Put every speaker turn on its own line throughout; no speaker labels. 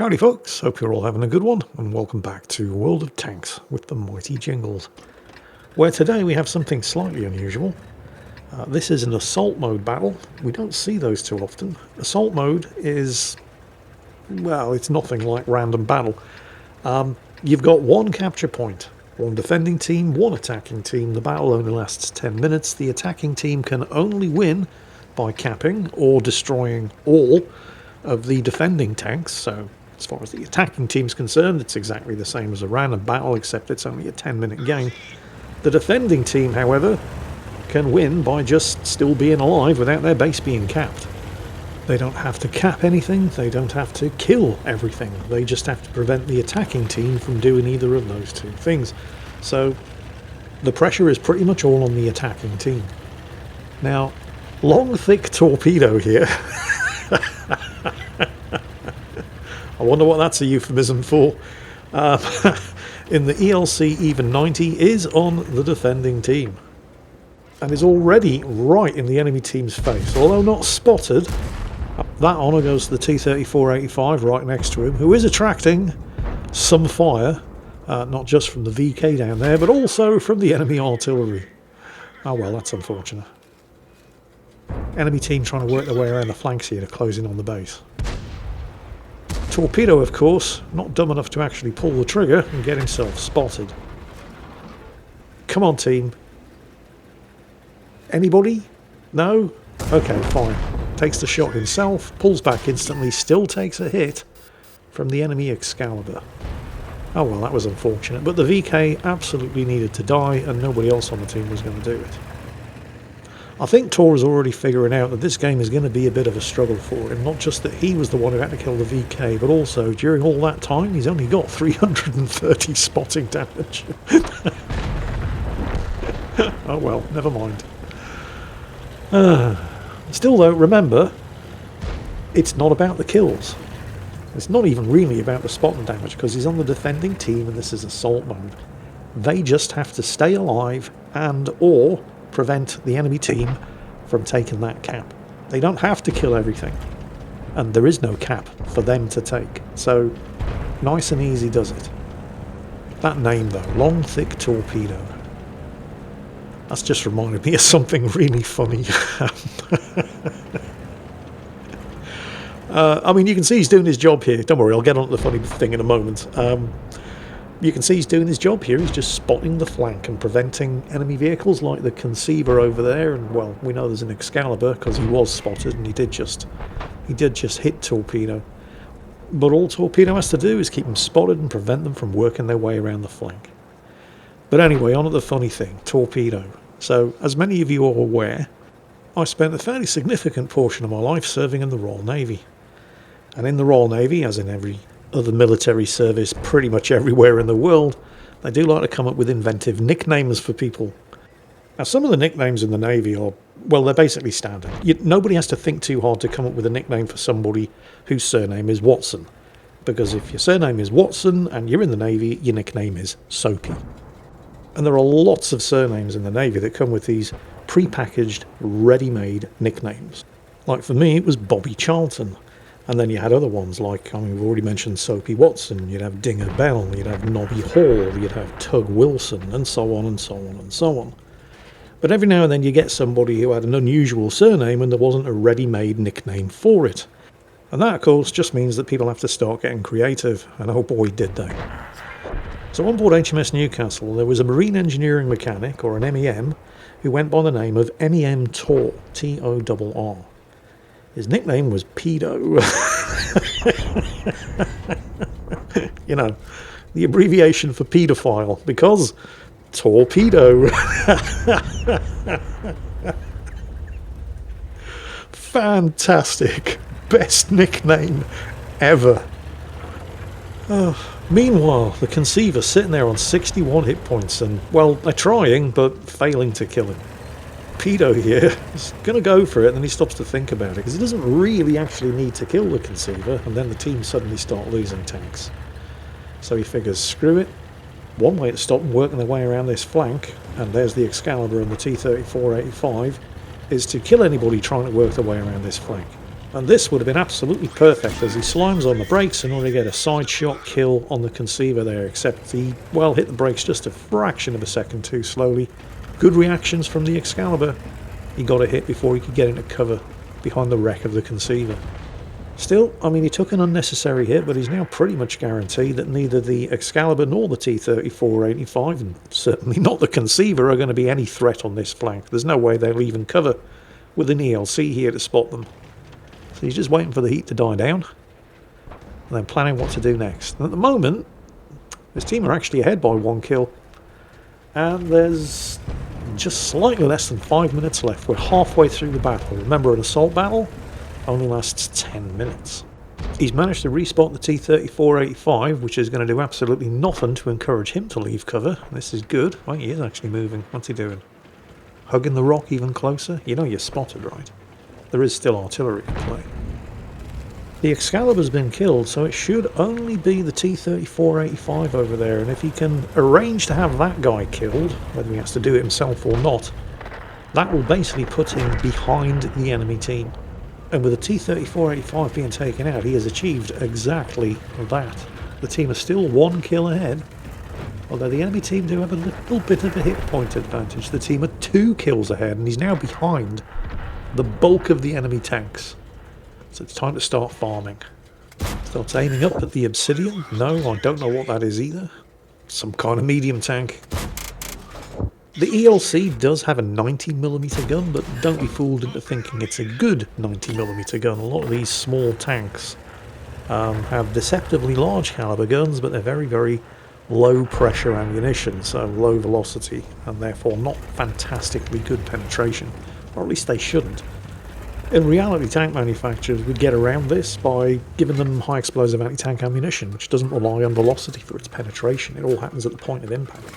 Howdy folks, hope you're all having a good one, and welcome back to World of Tanks with the Mighty Jingles, where today we have something slightly unusual. This is an assault mode battle. We don't see those too often. Assault mode is, well, it's nothing like random battle. You've got one capture point, one defending team, one attacking team. The battle only lasts 10 minutes. The attacking team can only win by capping or destroying all of the defending tanks, so as far as the attacking team's concerned, it's exactly the same as a random battle, except it's only a 10-minute game. The defending team, however, can win by just still being alive without their base being capped. They don't have to cap anything, they don't have to kill everything, they just have to prevent the attacking team from doing either of those two things. So the pressure is pretty much all on the attacking team. Now, long thick torpedo here. I wonder what that's a euphemism for. In the ELC even 90 is on the defending team and is already right in the enemy team's face. Although not spotted, that honour goes to the T-34-85 right next to him, who is attracting some fire, not just from the VK down there, but also from the enemy artillery. Oh well, that's unfortunate. Enemy team trying to work their way around the flanks here to close in on the base. Torpedo, of course, not dumb enough to actually pull the trigger and get himself spotted. Come on, team. Anybody? No? Okay, fine. Takes the shot himself, pulls back instantly, still takes a hit from the enemy Excalibur. Oh well, that was unfortunate, but the VK absolutely needed to die and nobody else on the team was going to do it. I think Tor is already figuring out that this game is going to be a bit of a struggle for him. Not just that he was the one who had to kill the VK, but also during all that time he's only got 330 spotting damage. Oh well, never mind. Still though, remember, it's not about the kills. It's not even really about the spotting damage because he's on the defending team and this is assault mode. They just have to stay alive and or prevent the enemy team from taking that cap. They don't have to kill everything, and there is no cap for them to take, so nice and easy does it. That name though, Long Thick Torpedo, that's just reminded me of something really funny. I mean, you can see he's doing his job here. Don't worry, I'll get on to the funny thing in a moment. You can see he's doing his job here. He's just spotting the flank and preventing enemy vehicles like the Conceiver over there. And well, we know there's an Excalibur because he was spotted and he did just hit Torpedo. But all Torpedo has to do is keep them spotted and prevent them from working their way around the flank. But anyway, on to the funny thing, Torpedo. So, as many of you are aware, I spent a fairly significant portion of my life serving in the Royal Navy. And in the Royal Navy, as in every other military service pretty much everywhere in the world, they do like to come up with inventive nicknames for people. Now, some of the nicknames in the Navy are, well, they're basically standard. Nobody has to think too hard to come up with a nickname for somebody whose surname is Watson. Because if your surname is Watson and you're in the Navy, your nickname is Soapy. And there are lots of surnames in the Navy that come with these pre-packaged, ready-made nicknames. Like for me, it was Bobby Charlton. And then you had other ones like, I mean, we've already mentioned Soapy Watson, you'd have Dinger Bell, you'd have Nobby Hall, you'd have Tug Wilson, and so on and so on and so on. But every now and then you get somebody who had an unusual surname and there wasn't a ready-made nickname for it. And that, of course, just means that people have to start getting creative, and oh boy, did they. So on board HMS Newcastle, there was a marine engineering mechanic, or an MEM, who went by the name of MEM Tor, T-O-R-R. His nickname was Pedo. You know, the abbreviation for paedophile, because Torpedo. Fantastic. Best nickname ever. Meanwhile, the Conceiver's sitting there on 61 hit points and, well, they're trying, but failing to kill him. Pedo here is going to go for it, and then he stops to think about it, because he doesn't really actually need to kill the Conceiver, and then the team suddenly start losing tanks. So he figures, screw it, one way to stop them working their way around this flank, and there's the Excalibur and the T-34-85, is to kill anybody trying to work their way around this flank. And this would have been absolutely perfect as he slimes on the brakes in order to get a side shot kill on the conceiver there, except he, well, hit the brakes just a fraction of a second too slowly. Good reactions from the Excalibur. He got a hit before he could get into cover behind the wreck of the conceiver. Still, I mean, he took an unnecessary hit, but he's now pretty much guaranteed that neither the Excalibur nor the T-34-85, and certainly not the conceiver, are going to be any threat on this flank. There's no way they'll even cover with an ELC here to spot them. So he's just waiting for the heat to die down and then planning what to do next. And at the moment, his team are actually ahead by 1 kill. And there's just slightly less than 5 minutes left. We're halfway through the battle. Remember, an assault battle only lasts 10 minutes. He's managed to respot the T-34-85, which is going to do absolutely nothing to encourage him to leave cover. This is good. Oh, he is actually moving. What's he doing? Hugging the rock even closer? You know you're spotted, right? There is still artillery in play. The Excalibur's been killed, so it should only be the T-34-85 over there, and if he can arrange to have that guy killed, whether he has to do it himself or not, that will basically put him behind the enemy team. And with the T-34-85 being taken out, he has achieved exactly that. The team is still 1 kill ahead, although the enemy team do have a little bit of a hit point advantage. The team are 2 kills ahead, and he's now behind the bulk of the enemy tanks. So it's time to start farming. Starts aiming up at the Obsidian. No, I don't know what that is either. Some kind of medium tank. The ELC does have a 90mm gun, but don't be fooled into thinking it's a good 90mm gun. A lot of these small tanks have deceptively large caliber guns, but they're very, very low pressure ammunition, so low velocity, and therefore not fantastically good penetration. Or at least they shouldn't. In reality, tank manufacturers would get around this by giving them high explosive anti-tank ammunition, which doesn't rely on velocity for its penetration. It all happens at the point of impact.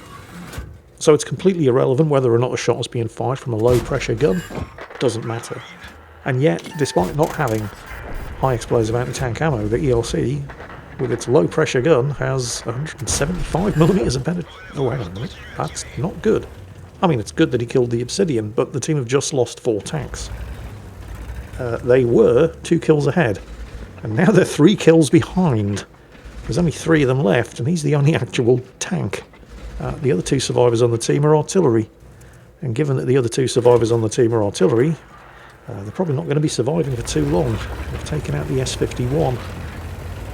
So it's completely irrelevant whether or not a shot is being fired from a low pressure gun. Doesn't matter. And yet, despite not having high explosive anti-tank ammo, the ELC, with its low pressure gun, has 175mm of penetration. Oh, hang on a minute. That's not good. I mean, it's good that he killed the Obsidian, but the team have just lost 4 tanks. They were 2 kills ahead, and now they're 3 kills behind. There's only 3 of them left, and he's the only actual tank. The other 2 survivors on the team are artillery, and given that the other 2 survivors on the team are artillery, they're probably not going to be surviving for too long. They've taken out the S-51.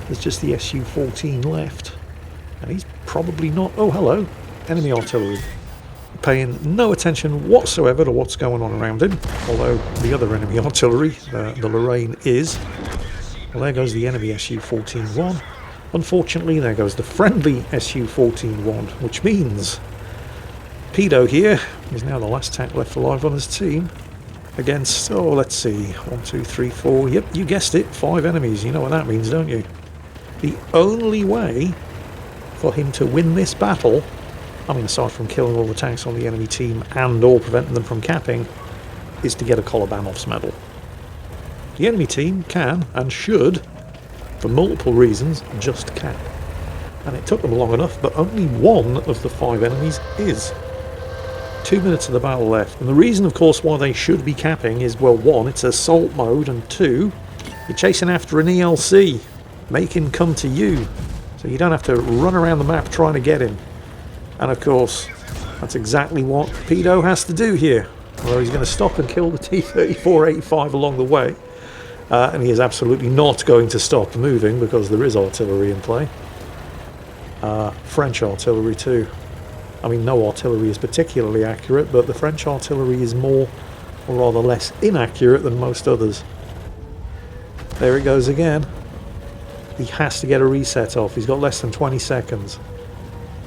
There's just the Su-14 left, and he's probably not... Oh, hello, enemy artillery. Paying no attention whatsoever to what's going on around him, although the other enemy artillery, the Lorraine, is. Well, there goes the enemy Su-14-1. Unfortunately, there goes the friendly Su-14-1, which means Pedo here is now the last tank left alive on his team against, oh, let's see, 1, 2, 3, 4, yep, you guessed it, 5 enemies. You know what that means, don't you? The only way for him to win this battle, I mean, aside from killing all the tanks on the enemy team and or preventing them from capping, is to get a Kolobanov's medal. The enemy team can and should, for multiple reasons, just cap. And it took them long enough, but only 1 of the 5 enemies is. 2 minutes of the battle left. And the reason, of course, why they should be capping is, well, 1, it's assault mode, and 2, you're chasing after an ELC. Make him come to you, so you don't have to run around the map trying to get him. And of course, that's exactly what Pedo has to do here. Although he's going to stop and kill the T-34-85 along the way. And he is absolutely not going to stop moving because there is artillery in play. French artillery too. I mean, no artillery is particularly accurate, but the French artillery is more, or rather less, inaccurate than most others. There it goes again. He has to get a reset off. He's got less than 20 seconds.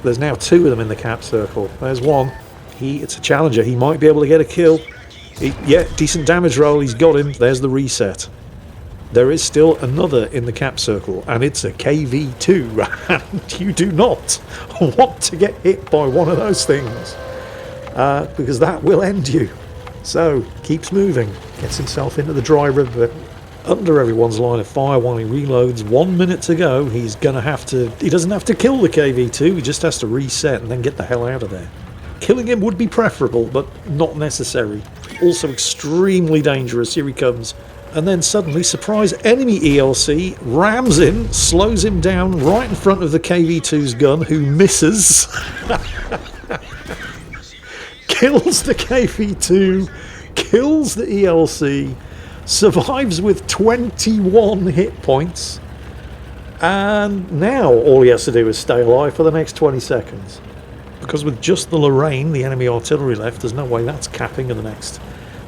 There's now 2 of them in the cap circle. There's 1. It's a challenger. He might be able to get a kill. Yeah, decent damage roll. He's got him. There's the reset. There is still another in the cap circle, and it's a KV-2. And you do not want to get hit by one of those things, because that will end you. So, keeps moving. Gets himself into the dry river, under everyone's line of fire while he reloads. 1 minute to go. He's gonna have to... He doesn't have to kill the KV-2, he just has to reset and then get the hell out of there. Killing him would be preferable, but not necessary. Also extremely dangerous. Here he comes. And then suddenly, surprise, enemy ELC rams in, slows him down right in front of the KV-2's gun, who misses, kills the KV-2, kills the ELC, survives with 21 hit points, and now all he has to do is stay alive for the next 20 seconds. Because with just the Lorraine, the enemy artillery left, there's no way that's capping in the next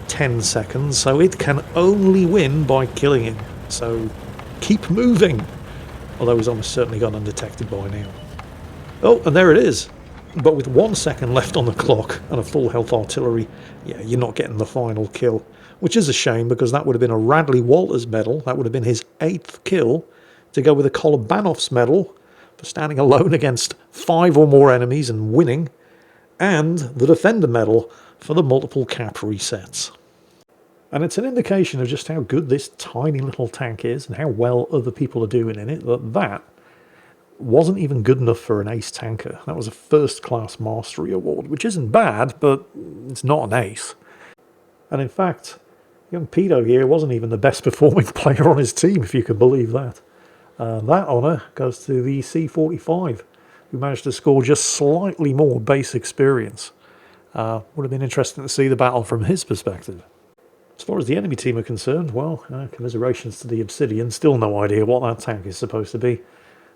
10 seconds, so it can only win by killing him. So keep moving. Although he's almost certainly gone undetected by now. Oh, and there it is. But with 1 second left on the clock and a full health artillery, yeah, you're not getting the final kill. Which is a shame, because that would have been a Radley Walters medal. That would have been his 8th kill, to go with a Kolobanov's medal for standing alone against 5 or more enemies and winning, and the Defender medal for the multiple cap resets. And it's an indication of just how good this tiny little tank is and how well other people are doing in it, that wasn't even good enough for an ace tanker. That was a first-class mastery award, which isn't bad, but it's not an ace. And in fact, young Pedo here wasn't even the best performing player on his team, if you can believe that. That honour goes to the C45, who managed to score just slightly more base experience. Would have been interesting to see the battle from his perspective. As far as the enemy team are concerned, well, commiserations to the Obsidian. Still no idea what that tank is supposed to be.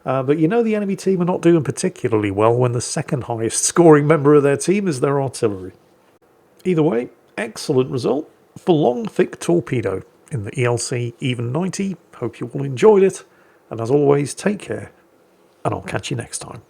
But you know the enemy team are not doing particularly well when the second highest scoring member of their team is their artillery. Either way, excellent result for Long Thick Torpedo in the ELC Even 90. Hope you all enjoyed it. And as always, take care, and I'll catch you next time.